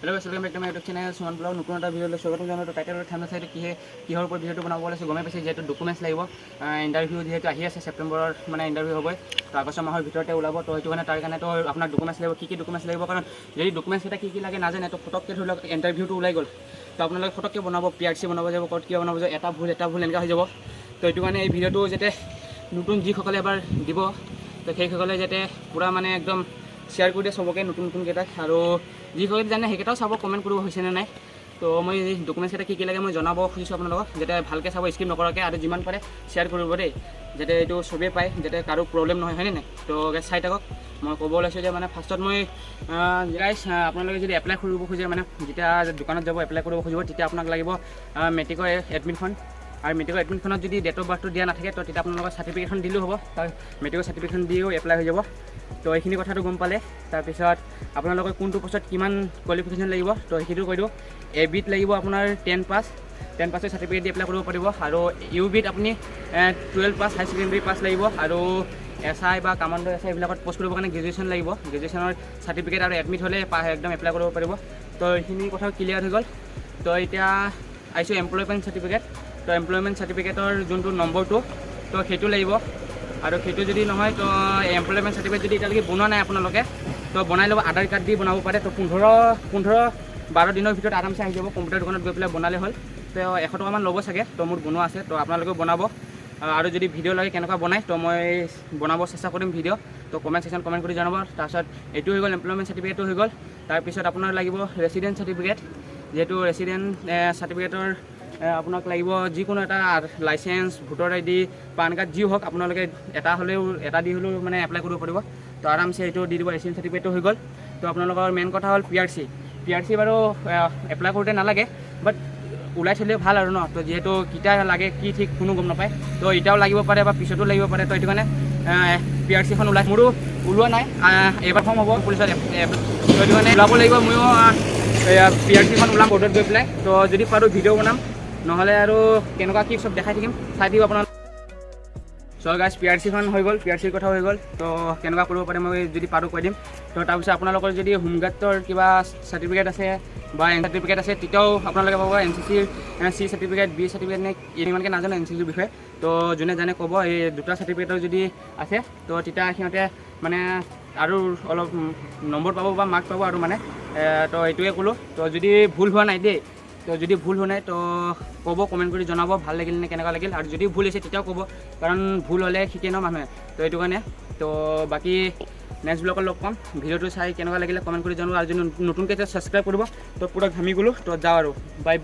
hello welcome back to my YouTube channel Suman blog नতুन এটা video লৈ স্বাগতম জনাইছোঁ টাইটেল থাম্বনেল চাইটো কিহৰ ওপৰত ভিডিওটো বনাব ওলাইছোঁ গমে পাইছে যেহেতু ডকুমেণ্টছ লাগিব ইণ্টাৰভিউ যেহেতু আহি আছে ছেপ্টেম্বৰৰ মানে ইণ্টাৰভিউ হ'বই তো আগষ্ট মাহৰ ভিতৰতে ওলাব তো সেইটো কাৰণে তাৰ কাৰণে তো আপোনাৰ ডকুমেণ্টছ লাগিব কি ডকুমেণ্টছ লাগিব কাৰণ যদি ডকুমেণ্টছ এটা কি লাগে নাজানে তো ফটককৈ ধৰি লওক ইণ্টাৰভিউটো ওলাই গ'ল তো আপোনালোকে ফটককৈ বনাব PRC বনাব যাব ক'ত কিয় বনাব যাব এটা ভুল এনেকুৱা হৈ যাব তো এইটো কাৰণে এই ভিডিওটো যাতে নতুন যিসকলে এবাৰ দিব তো সেইসকলে যাতে পূৰা মানে একদম শ্বেয়াৰ কৰি দিয়ে চবকে নতুন কেইটাক আৰু যিসকলে জানে সেইকেইটাও চাব কমেণ্ট কৰিব হৈছেনে নাই তো মই ডকুমেণ্টছ এটা কি লাগে মই জনাব খুজিছোঁ আপোনালোকক যাতে ভালকৈ চাব স্কিপ নকৰাকৈ আৰু যিমান পাৰে শ্বেয়াৰ কৰিব দেই যাতে এইটো চবেই পায় যাতে কাৰো প্ৰব্লেম নহয় হয়নে নাই তো গাইজ চাই থাকক মই ক'ব ওলাইছোঁ যে মানে ফাৰ্ষ্টত মই গাইজ আপোনালোকে যদি এপ্লাই কৰিব খোজে মানে যেতিয়া দোকানত যাব এপ্লাই কৰিব খুজিব তেতিয়া আপোনাক লাগিব মেট্ৰিকৰ এডমিটখন আৰু মেট্ৰিকৰ এডমিটখনত যদি ডেট অফ বাৰ্থটো দিয়া নাথাকে তো তেতিয়া আপোনালোকৰ চাৰ্টিফিকেটখন দিলেও হ'ব তাৰ মেট্ৰিকৰ চাৰ্টিফিকেটখন দিও এপ্লাই হৈ যাব তো এইখিনি কথাটো গম পালে তাৰপিছত আপোনালোকৰ কোনটো পোষ্টত কিমান কোৱালিফিকেশ্যন লাগিব তো সেইটোও কৈ দিওঁ এবিত লাগিব আপোনাৰ 10 পাছৰ চাৰ্টিফিকেট দি এপ্লাই কৰিব পাৰিব আৰু ইউবিত আপুনি 12 পাছ হাই ছেকেণ্ডেৰী পাছ লাগিব আৰু SI বা কামাণ্ডো SI এইবিলাকত পষ্ট কৰিবৰ কাৰণে গ্ৰেজুৱেশ্যন লাগিব গ্ৰেজুৱেশ্যনৰ চাৰ্টিফিকেট আৰু এডমিট হ'লে একদম এপ্লাই কৰিব পাৰিব তো এইখিনি কথা ক্লিয়াৰ হৈ গ'ল তো এতিয়া আহিছোঁ এমপ্লয়মেণ্ট চাৰ্টিফিকেট তো এমপ্লয়মেণ্ট চাৰ্টিফিকেটৰ যোনটো নম্বৰটো তো সেইটো লাগিব আৰু সেইটো যদি নহয় তো এমপ্লয়মেণ্ট চাৰ্টিফিকেট যদি এতিয়ালৈকে বনোৱা নাই আপোনালোকে তো বনাই ল'ব আধাৰ কাৰ্ড দি বনাব পাৰে তো 12 দিনৰ ভিতৰত আৰামছে আহি যাব কম্পিউটাৰ দোকানত গৈ পেলাই বনালে হ'ল তো 100 টকামান ল'ব চাগে তো মোৰ বনোৱা আছে তো আপোনালোকেও বনাব আৰু যদি ভিডিঅ' লাগে কেনেকুৱা বনায় তো মই বনাব চেষ্টা কৰিম ভিডিঅ' তো কমেণ্ট ছেকশ্যন কমেণ্ট কৰি জনাব তাৰপিছত এইটো হৈ গ'ল এমপ্লয়মেণ্ট চাৰ্টিফিকেটটো হৈ গ'ল তাৰপিছত আপোনাৰ লাগিব ৰেচিডেণ্ট চাৰ্টিফিকেট যিহেতু ৰেচিডেণ্ট চাৰ্টিফিকেটৰ আপোনাক লাগিব যিকোনো এটা licence voter ID PAN card যি হওক আপোনালোকে এটা দি হ'লেও মানে এপ্লাই কৰিব পাৰিব তো আৰামছে এইটো দি দিব ৰেচিডেণ্ট চাৰ্টিফিকেটটো হৈ গ'ল তো আপোনালোকৰ মেইন কথা হ'ল PRC বাৰু এপ্লাই কৰোঁতে নালাগে বাট ওলাই থ'লে ভাল আৰু ন তো যিহেতু কেতিয়া লাগে কি ঠিক কোনো গম নাপায় তো এতিয়াও লাগিব পাৰে বা পিছতো লাগিব পাৰে তো এইটো কাৰণে PRCখন মোৰো ওলোৱা নাই এইবাৰ ফৰ্ম হ'ব পুলিচত তো এইটো কাৰণে ওলাব লাগিব ময়ো PRCখন ওলাম বৰ্ডত গৈ পেলাই তো যদি পাৰোঁ ভিডিঅ' বনাম নহ'লে আৰু কেনেকুৱা কি চব দেখাই থাকিম চাই দিব আপোনাৰ চ' গাইজ PRCখন হৈ গ'ল PRCৰ কথা হৈ গ'ল তো কেনেকুৱা কৰিব পাৰে মই যদি পাৰোঁ কৈ দিম তো তাৰপিছত আপোনালোকৰ যদি হোমগাৰ্ডৰ কিবা চাৰ্টিফিকেট আছে বা চাৰ্টিফিকেট আছে তেতিয়াও আপোনালোকে পাব NCC C certificate B certificate নে ইমানকৈ নাজানো NCCৰ বিষয়ে তো যোনে জানে ক'ব এই দুটা চাৰ্টিফিকেটৰ যদি আছে তো তেতিয়া সিহঁতে মানে আৰু অলপ নম্বৰ পাব বা মাৰ্ক পাব আৰু মানে তো এইটোৱে ক'লোঁ তো যদি ভুল হোৱা নাই দেই তো যদি ভুল হোৱা নাই তো ক'ব কমেণ্ট কৰি জনাব ভাল লাগিল নে কেনেকুৱা লাগিল আৰু যদি ভুল হৈছে তেতিয়াও ক'ব কাৰণ ভুল হ'লে শিকে ন মানুহে তো এইটো কাৰণে তো বাকী নেক্সট ব্লগত লগ পাম ভিডিঅ'টো চাই কেনেকুৱা লাগিলে কমেণ্ট কৰি জনাব আৰু যদি নতুনকৈ ছাবস্ক্ৰাইব কৰিব তো পূৰা ঘামি গ'লোঁ তো যাওঁ আৰু বাই